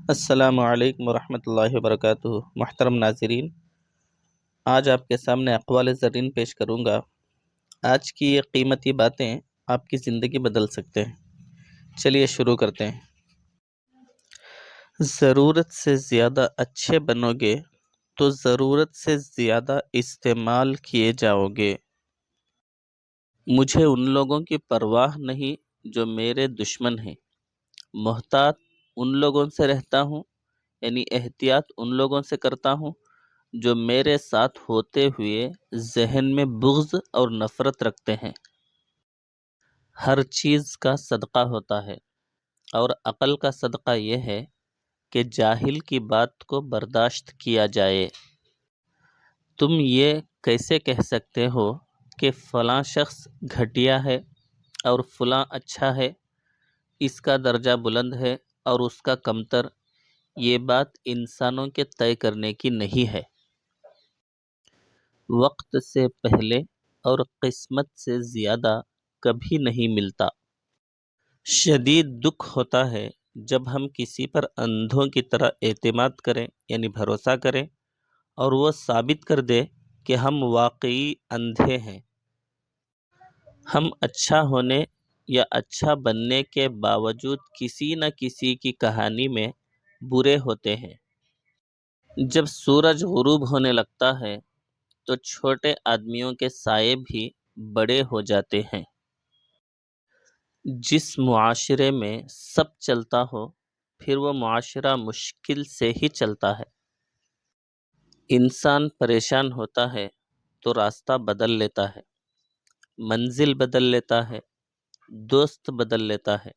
السلام علیکم ورحمۃ اللہ وبرکاتہ۔ محترم ناظرین، آج آپ کے سامنے اقوال زرین پیش کروں گا۔ آج کی یہ قیمتی باتیں آپ کی زندگی بدل سکتے ہیں۔ چلیے شروع کرتے ہیں۔ ضرورت سے زیادہ اچھے بنو گے تو ضرورت سے زیادہ استعمال کیے جاؤ گے۔ مجھے ان لوگوں کی پرواہ نہیں جو میرے دشمن ہیں۔ محتاط ان لوگوں سے رہتا ہوں، یعنی احتیاط ان لوگوں سے کرتا ہوں جو میرے ساتھ ہوتے ہوئے ذہن میں بغض اور نفرت رکھتے ہیں۔ ہر چیز کا صدقہ ہوتا ہے اور عقل کا صدقہ یہ ہے کہ جاہل کی بات کو برداشت کیا جائے۔ تم یہ کیسے کہہ سکتے ہو کہ فلاں شخص گھٹیا ہے اور فلاں اچھا ہے، اس کا درجہ بلند ہے اور اس کا کمتر؟ یہ بات انسانوں کے طے کرنے کی نہیں ہے۔ وقت سے پہلے اور قسمت سے زیادہ کبھی نہیں ملتا۔ شدید دکھ ہوتا ہے جب ہم کسی پر اندھوں کی طرح اعتماد کریں، یعنی بھروسہ کریں، اور وہ ثابت کر دے کہ ہم واقعی اندھے ہیں۔ ہم اچھا ہونے یا اچھا بننے کے باوجود کسی نہ کسی کی کہانی میں برے ہوتے ہیں۔ جب سورج غروب ہونے لگتا ہے تو چھوٹے آدمیوں کے سائے بھی بڑے ہو جاتے ہیں۔ جس معاشرے میں سب چلتا ہو پھر وہ معاشرہ مشکل سے ہی چلتا ہے۔ انسان پریشان ہوتا ہے تو راستہ بدل لیتا ہے، منزل بدل لیتا ہے، دوست بدل لیتا ہے،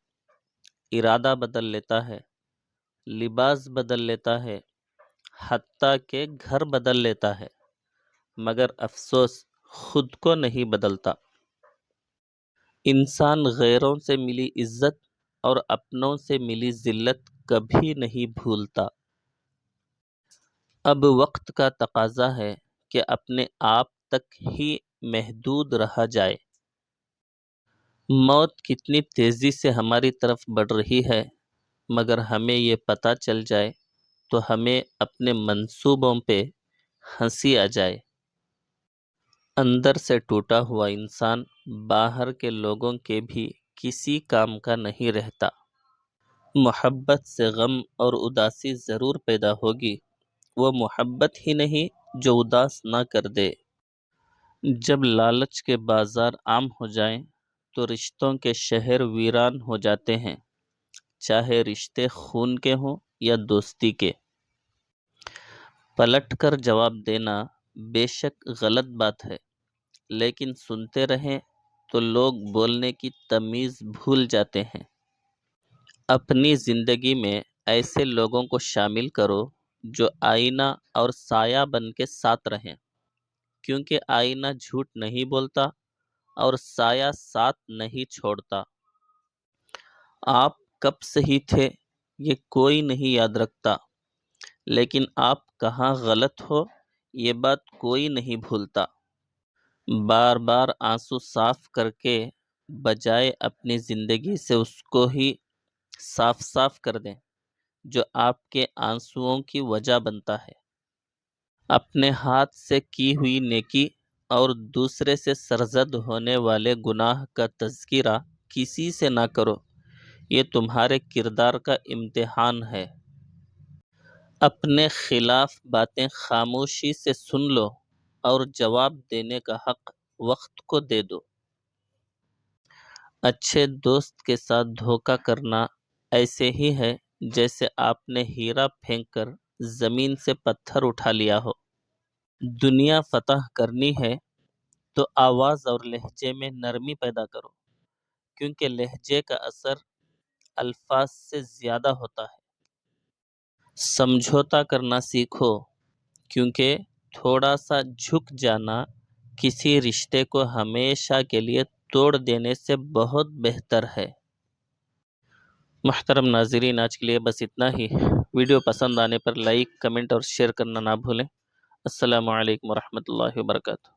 ارادہ بدل لیتا ہے، لباس بدل لیتا ہے، حتیٰ کہ گھر بدل لیتا ہے، مگر افسوس خود کو نہیں بدلتا۔ انسان غیروں سے ملی عزت اور اپنوں سے ملی ذلت کبھی نہیں بھولتا۔ اب وقت کا تقاضا ہے کہ اپنے آپ تک ہی محدود رہا جائے۔ موت کتنی تیزی سے ہماری طرف بڑھ رہی ہے، مگر ہمیں یہ پتہ چل جائے تو ہمیں اپنے منصوبوں پہ ہنسی آ جائے۔ اندر سے ٹوٹا ہوا انسان باہر کے لوگوں کے بھی کسی کام کا نہیں رہتا۔ محبت سے غم اور اداسی ضرور پیدا ہوگی، وہ محبت ہی نہیں جو اداس نہ کر دے۔ جب لالچ کے بازار عام ہو جائیں تو رشتوں کے شہر ویران ہو جاتے ہیں، چاہے رشتے خون کے ہوں یا دوستی کے۔ پلٹ کر جواب دینا بے شک غلط بات ہے، لیکن سنتے رہیں تو لوگ بولنے کی تمیز بھول جاتے ہیں۔ اپنی زندگی میں ایسے لوگوں کو شامل کرو جو آئینہ اور سایہ بن کے ساتھ رہیں، کیونکہ آئینہ جھوٹ نہیں بولتا اور سایہ ساتھ نہیں چھوڑتا۔ آپ کب صحیح تھے یہ کوئی نہیں یاد رکھتا، لیکن آپ کہاں غلط ہو یہ بات کوئی نہیں بھولتا۔ بار بار آنسو صاف کر کے بجائے اپنی زندگی سے اس کو ہی صاف کر دیں جو آپ کے آنسوؤں کی وجہ بنتا ہے۔ اپنے ہاتھ سے کی ہوئی نیکی اور دوسرے سے سرزد ہونے والے گناہ کا تذکرہ کسی سے نہ کرو، یہ تمہارے کردار کا امتحان ہے۔ اپنے خلاف باتیں خاموشی سے سن لو اور جواب دینے کا حق وقت کو دے دو۔ اچھے دوست کے ساتھ دھوکہ کرنا ایسے ہی ہے جیسے آپ نے ہیرا پھینک کر زمین سے پتھر اٹھا لیا ہو۔ دنیا فتح کرنی ہے تو آواز اور لہجے میں نرمی پیدا کرو، کیونکہ لہجے کا اثر الفاظ سے زیادہ ہوتا ہے۔ سمجھوتا کرنا سیکھو، کیونکہ تھوڑا سا جھک جانا کسی رشتے کو ہمیشہ کے لیے توڑ دینے سے بہت بہتر ہے۔ محترم ناظرین، آج کے لیے بس اتنا ہی۔ ویڈیو پسند آنے پر لائک، کمنٹ اور شیئر کرنا نہ بھولیں۔ السلام علیکم ورحمۃ اللہ وبرکاتہ۔